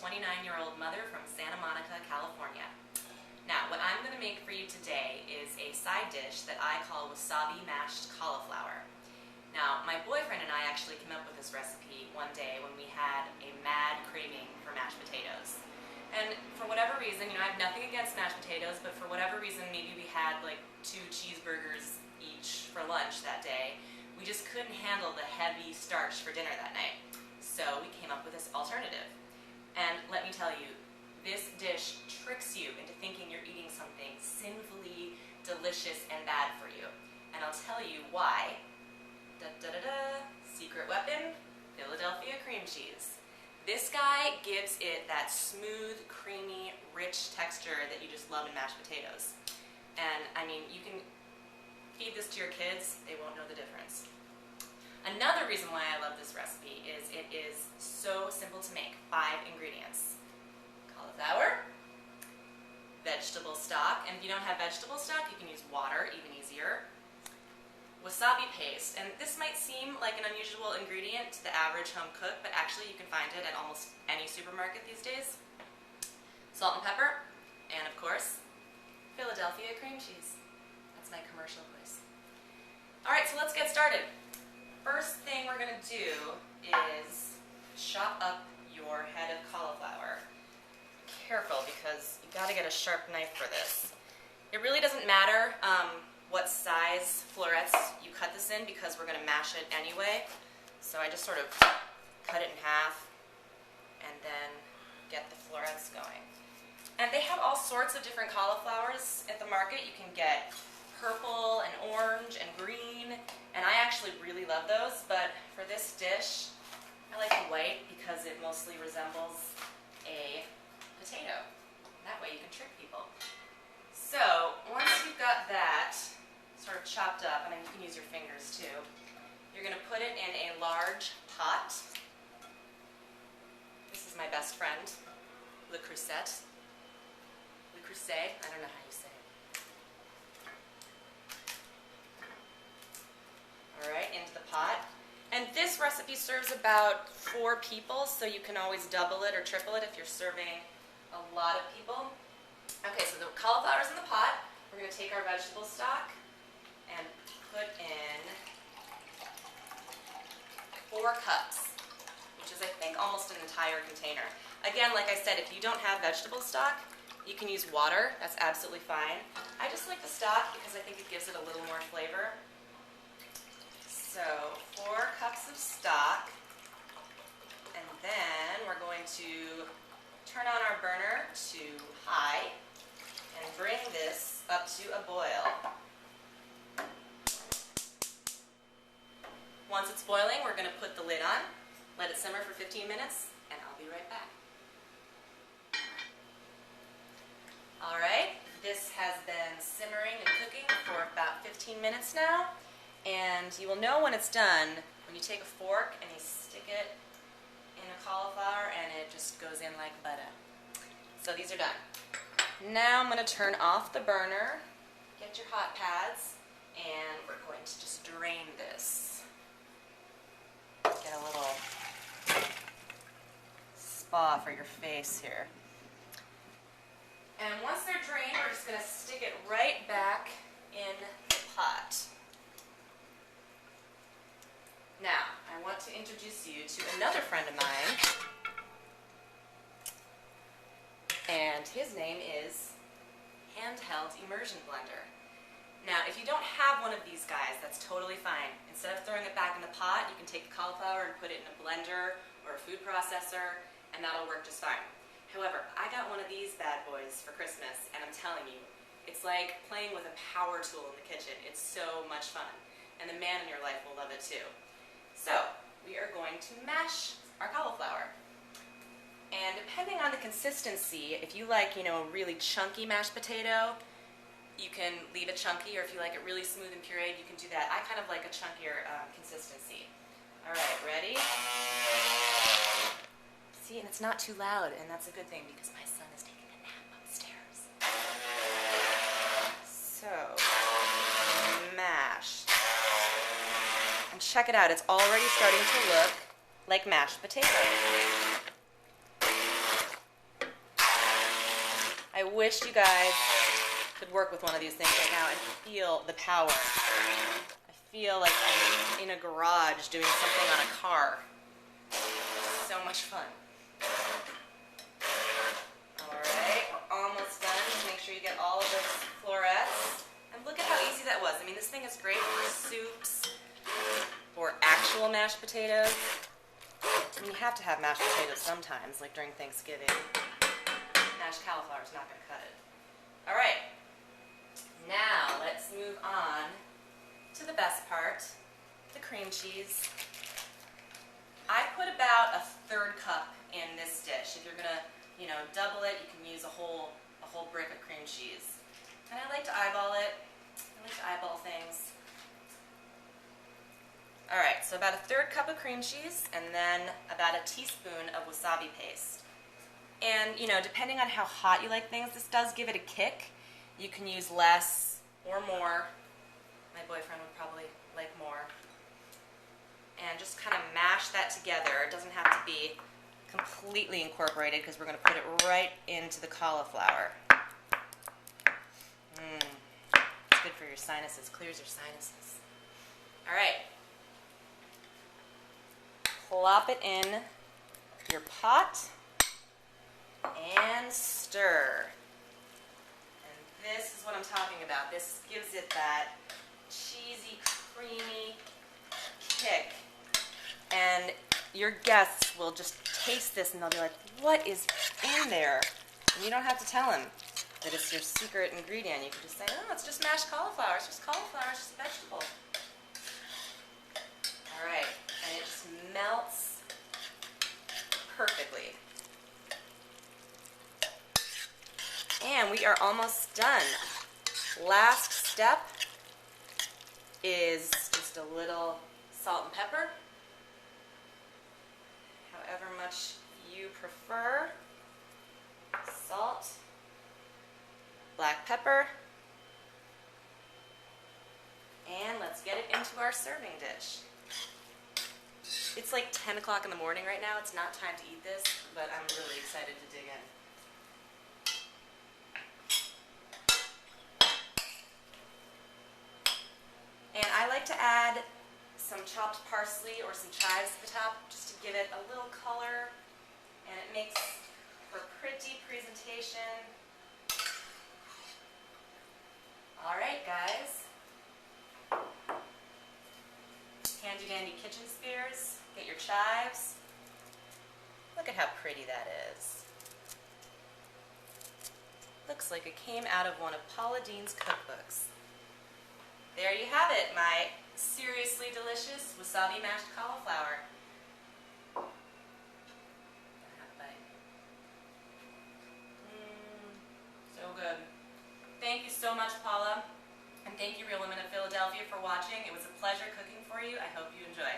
29-year-old mother from Santa Monica, California. Now, what I'm going to make for you today is a side dish that I call wasabi mashed cauliflower. Now, my boyfriend and I actually came up with this recipe one day when we had a mad craving for mashed potatoes. And for whatever reason, I have nothing against mashed potatoes, but for whatever reason, maybe we had like 2 cheeseburgers each for lunch that day. We just couldn't handle the heavy starch for dinner that night. So we came up with this alternative. And let me tell you, this dish tricks you into thinking you're eating something sinfully delicious and bad for you. And I'll tell you why. Secret weapon, Philadelphia cream cheese. This guy gives it that smooth, creamy, rich texture that you just love in mashed potatoes. And I mean, you can feed this to your kids, they won't know the difference. Another reason why I love this recipe is it is so simple to make. 5 ingredients. Cauliflower, vegetable stock, and if you don't have vegetable stock, you can use water, even easier. Wasabi paste, and this might seem like an unusual ingredient to the average home cook, but actually you can find it at almost any supermarket these days. Salt and pepper, and of course, Philadelphia cream cheese. That's my commercial voice. Alright, so let's get started. First thing we're going to do is chop up your head of cauliflower. Careful, because you got to get a sharp knife for this. It really doesn't matter what size florets you cut this in, because we're going to mash it anyway. So I just sort of cut it in half and then get the florets going. And they have all sorts of different cauliflowers at the market. You can get purple and orange and green, and I actually really love those, but for this dish I like the white because it mostly resembles a potato. That way you can trick people. So once you've got that sort of chopped up, and then you can use your fingers too, you're going to put it in a large pot. This is my best friend, Le Creuset. Le Creuset, I don't know how you say it. Alright, into the pot. And this recipe serves about 4 people, so you can always double it or triple it if you're serving a lot of people. Okay, so the cauliflower's in the pot. We're going to take our vegetable stock and put in 4 cups, which is I think almost an entire container. Again, like I said, if you don't have vegetable stock, you can use water. That's absolutely fine. I just like the stock because I think it gives it a little more flavor. So 4 cups of stock, and then we're going to turn on our burner to high and bring this up to a boil. Once it's boiling, we're going to put the lid on, let it simmer for 15 minutes, and I'll be right back. Alright, this has been simmering and cooking for about 15 minutes now. And you will know when it's done when you take a fork and you stick it in a cauliflower and it just goes in like butter. So these are done. Now I'm going to turn off the burner, get your hot pads, and we're going to just drain this. Get a little spa for your face here. And once they're drained, we're just going to stick it right back in the pot. Now, I want to introduce you to another friend of mine, and his name is Handheld Immersion Blender. Now, if you don't have one of these guys, that's totally fine. Instead of throwing it back in the pot, you can take the cauliflower and put it in a blender or a food processor, and that'll work just fine. However, I got one of these bad boys for Christmas, and I'm telling you, it's like playing with a power tool in the kitchen. It's so much fun, and the man in your life will love it too. So, we are going to mash our cauliflower. And depending on the consistency, if you like, a really chunky mashed potato, you can leave it chunky, or if you like it really smooth and pureed, you can do that. I kind of like a chunkier consistency. Alright, ready? See, and it's not too loud, and that's a good thing because my son is taking a nap upstairs. So, mashed. And check it out, it's already starting to look like mashed potatoes. I wish you guys could work with one of these things right now and feel the power. I feel like I'm in a garage doing something on a car. So much fun. Alright, we're almost done. Just make sure you get all of those florets. And look at how easy that was. I mean, this thing is great for soups or actual mashed potatoes. I mean, you have to have mashed potatoes sometimes, like during Thanksgiving. Mashed cauliflower is not going to cut it. Alright, now let's move on to the best part, the cream cheese. I put about a 1/3 cup in this dish. If you're going to, double it, you can use a whole brick of cream cheese. And I like to eyeball it. I like to eyeball things. Alright, so about a 1/3 cup of cream cheese and then about a teaspoon of wasabi paste. And, depending on how hot you like things, this does give it a kick. You can use less or more. My boyfriend would probably like more. And just kind of mash that together. It doesn't have to be completely incorporated because we're going to put it right into the cauliflower. It's good for your sinuses, clears your sinuses. Alright. Plop it in your pot and stir. And this is what I'm talking about. This gives it that cheesy, creamy kick. And your guests will just taste this and they'll be like, what is in there? And you don't have to tell them that it's your secret ingredient. You can just say, oh, it's just mashed cauliflower. It's just cauliflower. It's just a vegetable. All right. And it just melts perfectly. And we are almost done. Last step is just a little salt and pepper. However much you prefer. Salt, black pepper, and let's get it into our serving dish. It's like 10 o'clock in the morning right now. It's not time to eat this, but I'm really excited to dig in. And I like to add some chopped parsley or some chives at the top just to give it a little color, and it makes for pretty presentation. Alright guys, handy dandy kitchen spears, get your chives. Look at how pretty that is. Looks like it came out of one of Paula Deen's cookbooks. There you have it, my seriously delicious wasabi mashed cauliflower. So good. Thank you so much, Paula. And thank you, Real Women of Philadelphia, for watching. It was a pleasure cooking for you. I hope you enjoy.